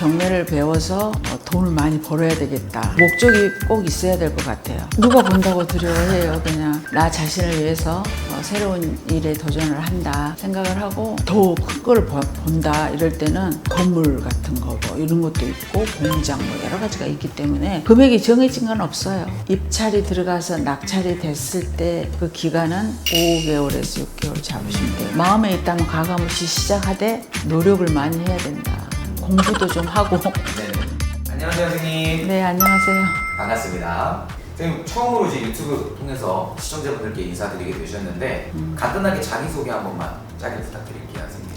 경매를 배워서 돈을 많이 벌어야 되겠다. 목적이 꼭 있어야 될 것 같아요. 누가 본다고 두려워해요. 그냥 나 자신을 위해서 새로운 일에 도전을 한다 생각을 하고 더 큰 걸 본다 이럴 때는 건물 같은 거 뭐 이런 것도 있고 공장 뭐 여러 가지가 있기 때문에 금액이 정해진 건 없어요. 입찰이 들어가서 낙찰이 됐을 때 그 기간은 5개월에서 6개월 잡으시면 돼요. 마음에 있다면 가감없이 시작하되 노력을 많이 해야 된다. 공부도 좀 하고. 네. 안녕하세요, 선생님. 네, 안녕하세요. 반갑습니다. 선생님, 처음으로 이제 유튜브 통해서 시청자분들께 인사드리게 되셨는데 간단하게 자기소개 한 번만 짧게 부탁드릴게요, 선생님.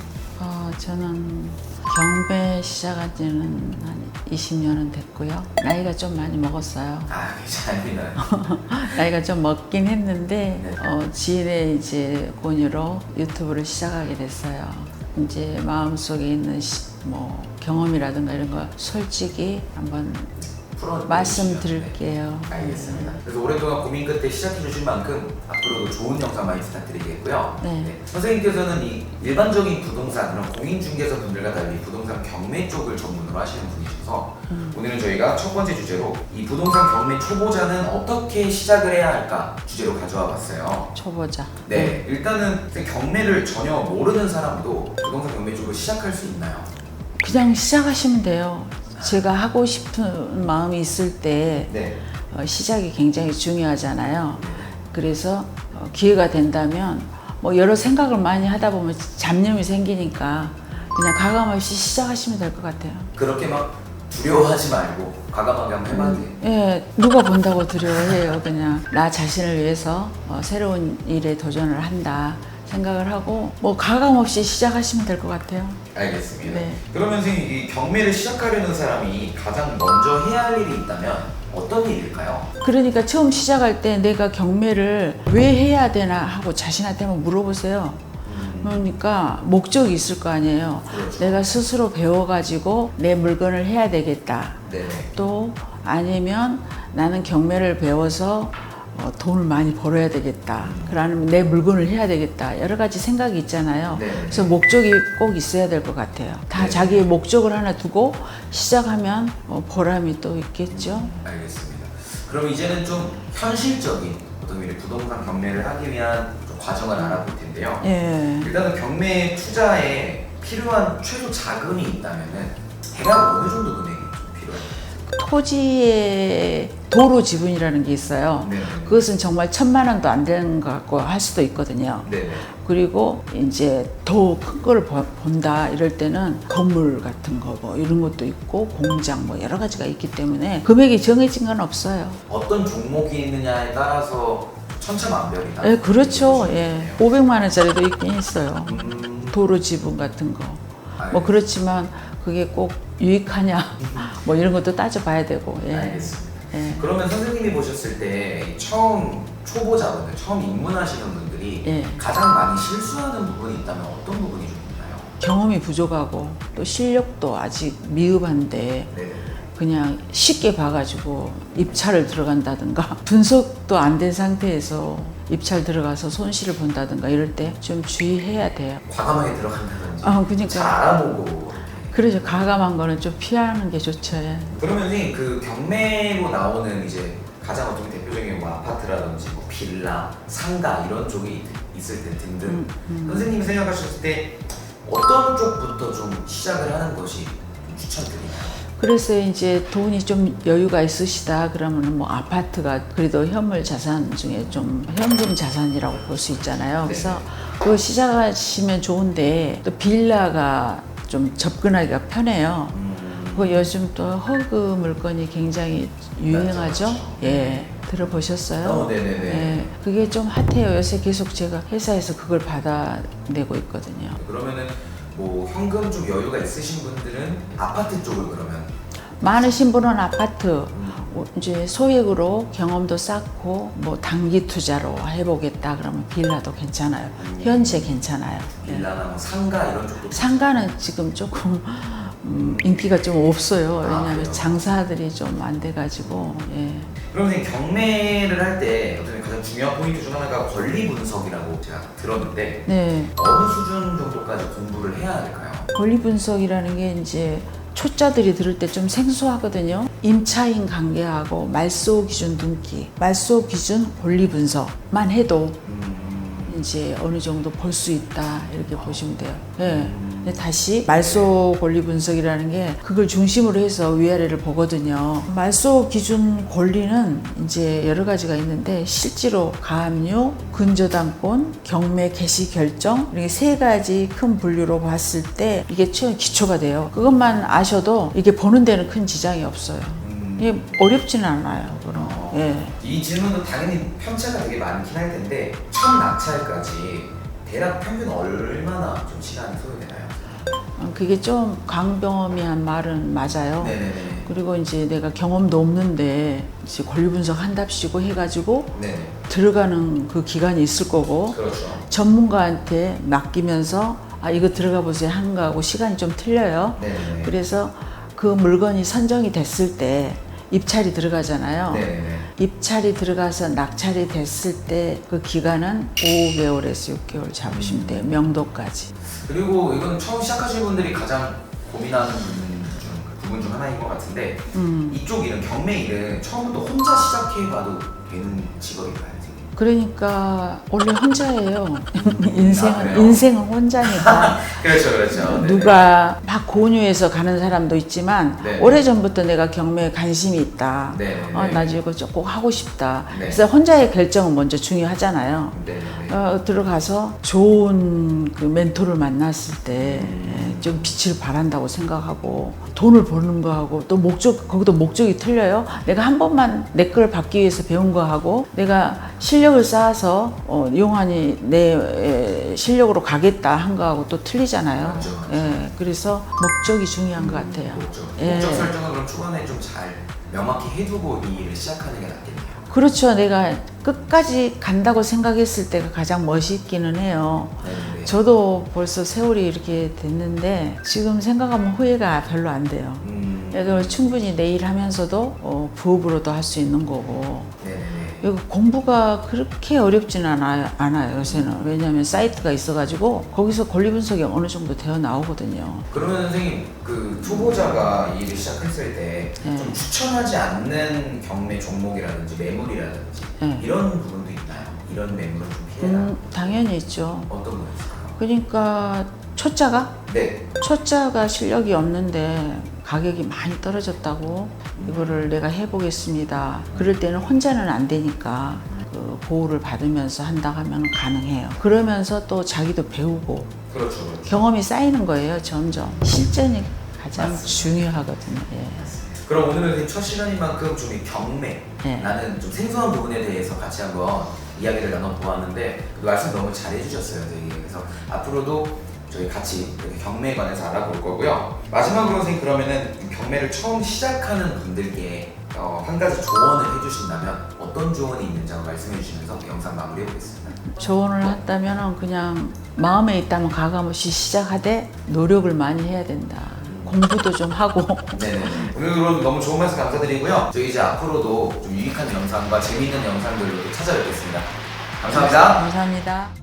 저는 경매 시작한 지는 한 20년은 됐고요. 나이가 좀 많이 먹었어요. 아, 괜찮습니다. 나이가 좀 먹긴 했는데 네. 지인의 이제 권유로 유튜브를 시작하게 됐어요. 이제 마음속에 있는 뭐 경험이라든가 이런 거 솔직히 한번 말씀드릴게요. 네, 알겠습니다. 그래서 오랫동안 고민 끝에 시작해 주신 만큼 앞으로도 좋은 영상 많이 부탁드리겠고요. 네. 선생님께서는 이 일반적인 부동산 그런 공인중개사 분들과 달리 부동산 경매 쪽을 전문으로 하시는 분이셔서 오늘은 저희가 첫 번째 주제로 이 부동산 경매 초보자는 어떻게 시작을 해야 할까 주제로 가져와 봤어요. 초보자. 네, 일단은 경매를 전혀 모르는 사람도 부동산 경매 쪽을 시작할 수 있나요? 그냥 시작하시면 돼요. 제가 하고 싶은 마음이 있을 때 네. 시작이 굉장히 중요하잖아요. 그래서 기회가 된다면 뭐 여러 생각을 많이 하다 보면 잡념이 생기니까 그냥 가감없이 시작하시면 될 것 같아요. 그렇게 막 두려워하지 말고 과감하게 한번 해봐도 돼요. 예, 누가 본다고 두려워해요. 그냥 나 자신을 위해서 새로운 일에 도전을 한다 생각을 하고 뭐 가감없이 시작하시면 될 것 같아요. 알겠습니다. 네. 그러면 선생님 이 경매를 시작하려는 사람이 가장 먼저 해야 할 일이 있다면 어떤 일일까요? 그러니까 처음 시작할 때 내가 경매를 왜 해야 되나 하고 자신한테 한번 물어보세요. 그러니까 목적이 있을 거 아니에요. 그렇죠. 내가 스스로 배워가지고 내 물건을 해야 되겠다. 네. 또 아니면 나는 경매를 배워서 돈을 많이 벌어야 되겠다. 그러면 내 물건을 해야 되겠다. 여러 가지 생각이 있잖아요. 네. 그래서 목적이 꼭 있어야 될 것 같아요. 다 네. 자기의 목적을 하나 두고 시작하면 보람이 또 있겠죠. 알겠습니다. 그럼 이제는 좀 현실적인 어떤 미래 부동산 경매를 하기 위한 좀 과정을 알아볼 텐데요. 예. 일단은 경매 투자에 필요한 최소 자금이 있다면은 대략 어느 정도 금액이 좀 필요해요? 토지의 도로 지분이라는 게 있어요. 네. 그것은 정말 1,000만 원도 안 되는 것 같고 할 수도 있거든요. 네. 그리고 이제 더 큰 걸 본다 이럴 때는 건물 같은 거 뭐 이런 것도 있고 공장 뭐 여러 가지가 있기 때문에 금액이 정해진 건 없어요. 어떤 종목이 있느냐에 따라서 천차만별이다. 예, 그렇죠. 예. 500만 원짜리도 있긴 있어요. 음, 도로 지분 같은 거. 뭐 그렇지만 그게 꼭 유익하냐 뭐 이런 것도 따져봐야 되고. 예. 알겠습니다. 예. 그러면 선생님이 보셨을 때 처음 초보자분들, 처음 입문하시는 분들이 예. 가장 많이 실수하는 부분이 있다면 어떤 부분이 좀 있나요? 경험이 부족하고 또 실력도 아직 미흡한데 네. 그냥 쉽게 봐가지고 입찰을 들어간다든가 분석도 안 된 상태에서 입찰 들어가서 손실을 본다든가 이럴 때 좀 주의해야 돼요. 과감하게 들어간다든지 그러니까 잘 알아보고. 그래서 가감한 거는 좀 피하는 게 좋죠. 예. 그러면 선생님 그 경매로 나오는 이제 가장 어떻게 대표적인 뭐 아파트라든지 뭐 빌라, 상가 이런 쪽이 있을 때 등등 선생님이 생각하셨을 때 어떤 쪽부터 좀 시작을 하는 것이 좀 추천드리나요? 그래서 이제 돈이 좀 여유가 있으시다 그러면은 뭐 아파트가 그래도 현물 자산 중에 좀 현금 자산이라고 볼 수 있잖아요. 그래서 그거 시작하시면 좋은데 또 빌라가 좀 접근하기가 편해요. 그 요즘 또 허그 물건이 굉장히 유행하죠. 맞죠. 예, 들어보셨어요? 네네네. 예, 그게 좀 핫해요. 요새 계속 제가 회사에서 그걸 받아내고 있거든요. 그러면은 뭐 현금 좀 여유가 있으신 분들은 아파트 쪽을 그러면 많으신 분은 아파트, 이제 소액으로 경험도 쌓고 뭐 단기 투자로 해보겠다 그러면 빌라도 괜찮아요. 현재 괜찮아요. 예. 빌라나 뭐 상가 이런 쪽도 상가는 지금 조금 인기가 좀 없어요. 왜냐하면 그래요? 장사들이 좀 안 돼가지고. 예. 그럼 선생님 경매를 할 때 어떤 가장 중요한 포인트 중 하나가 권리 분석이라고 제가 들었는데 네. 어느 수준 정도까지 공부를 해야 할까요? 권리 분석이라는 게 이제 초짜들이 들을 때 좀 생소하거든요. 임차인 관계하고 말소 기준 등기, 말소 기준 권리 분석만 해도 이제 어느 정도 볼 수 있다 이렇게 보시면 돼요. 예. 근데 다시 말소 권리 분석이라는 게 그걸 중심으로 해서 위아래를 보거든요. 말소 기준 권리는 이제 여러 가지가 있는데 실제로 가압류, 근저당권, 경매 개시 결정 이렇게 세 가지 큰 분류로 봤을 때 이게 최근 기초가 돼요. 그것만 아셔도 이게 보는 데는 큰 지장이 없어요. 이게 어렵지는 않아요. 그럼. 예. 이 질문도 당연히 편차가 되게 많긴 할 텐데 첫 낙찰까지 대략 평균 얼마나 좀 시간이 소요되나요? 그게 좀 광범위한 말은 맞아요. 네네네. 그리고 이제 내가 경험도 없는데 이제 권리 분석 한답시고 해가지고 네네. 들어가는 그 기간이 있을 거고 그렇죠. 전문가한테 맡기면서 아 이거 들어가 보세요 하는 거하고 시간이 좀 틀려요. 네네. 그래서 그 물건이 선정이 됐을 때 입찰이 들어가잖아요. 네네. 입찰이 들어가서 낙찰이 됐을 때 그 기간은 5개월에서 6개월 잡으시면 돼요. 명도까지. 그리고 이건 처음 시작하시는 분들이 가장 고민하는 부분 중 하나인 것 같은데 이쪽 일은 경매 일은 처음부터 혼자 시작해봐도 되는 직업인가요? 그러니까 원래 혼자예요. 그래요? 인생은 혼자니까. 그렇죠, 그렇죠. 네네. 누가 막 권유해서 가는 사람도 있지만 네. 오래전부터 내가 경매에 관심이 있다. 네네. 나 이거 꼭 하고 싶다. 네. 그래서 혼자의 결정은 먼저 중요하잖아요. 네네. 들어가서 좋은 그 멘토를 만났을 때 좀 빛을 발한다고 생각하고 돈을 버는 거하고 또 거기도 목적이 틀려요. 내가 한 번만 내 걸 받기 위해서 배운 거하고 내가 실력을 쌓아서 용환이 내 실력으로 가겠다 한 거하고 또 틀리잖아요. 맞죠. 예, 그래서 목적이 중요한 것 같아요. 예. 목적 설정은 그럼 초반에 좀 잘 명확히 해두고 이 일을 시작하는 게 낫겠네요. 그렇죠. 내가 끝까지 간다고 생각했을 때가 가장 멋있기는 해요. 네네. 저도 벌써 세월이 이렇게 됐는데 지금 생각하면 후회가 별로 안 돼요. 그래서 충분히 내 일 하면서도 부업으로도 할 수 있는 거고. 네네네. 이거 공부가 그렇게 어렵지는 않아요 요새는. 왜냐하면 사이트가 있어가지고 거기서 권리 분석이 어느 정도 되어 나오거든요. 그러면 선생님 그 초보자가 이 일을 시작했을 때 좀 추천하지 않는 경매 종목이라든지 매물이라든지 이런 부분도 있나요? 이런 매물은 좀 피해라. 당연히 있죠. 어떤 거 있을까요? 그러니까 초짜가? 네. 초짜가 실력이 없는데 가격이 많이 떨어졌다고 이거를 내가 해보겠습니다. 그럴 때는 혼자는 안 되니까 그 보호를 받으면서 한다 하면 가능해요. 그러면서 또 자기도 배우고 그렇죠, 그렇죠. 경험이 쌓이는 거예요. 점점 실전이 가장 맞습니다. 중요하거든요. 예. 그럼 오늘은 첫 시간인 만큼 좀 이 경매라는 좀 생소한 부분에 대해서 같이 한번 이야기를 나눠보았는데 그 말씀 너무 잘 해주셨어요. 되게. 그래서 앞으로도 저희 같이 이렇게 경매에 관해서 알아볼 거고요. 마지막으로 선생님 그러면은 경매를 처음 시작하는 분들께 한 가지 조언을 해주신다면 어떤 조언이 있는지 한번 말씀해 주시면서 영상 마무리해 보겠습니다. 조언을 한다면 그냥 마음에 있다면 가감없이 시작하되 노력을 많이 해야 된다. 공부도 좀 하고. 네네. 오늘 너무 좋은 말씀 감사드리고요. 저희 이제 앞으로도 좀 유익한 영상과 재미있는 영상들로 찾아뵙겠습니다. 감사합니다. 감사합니다.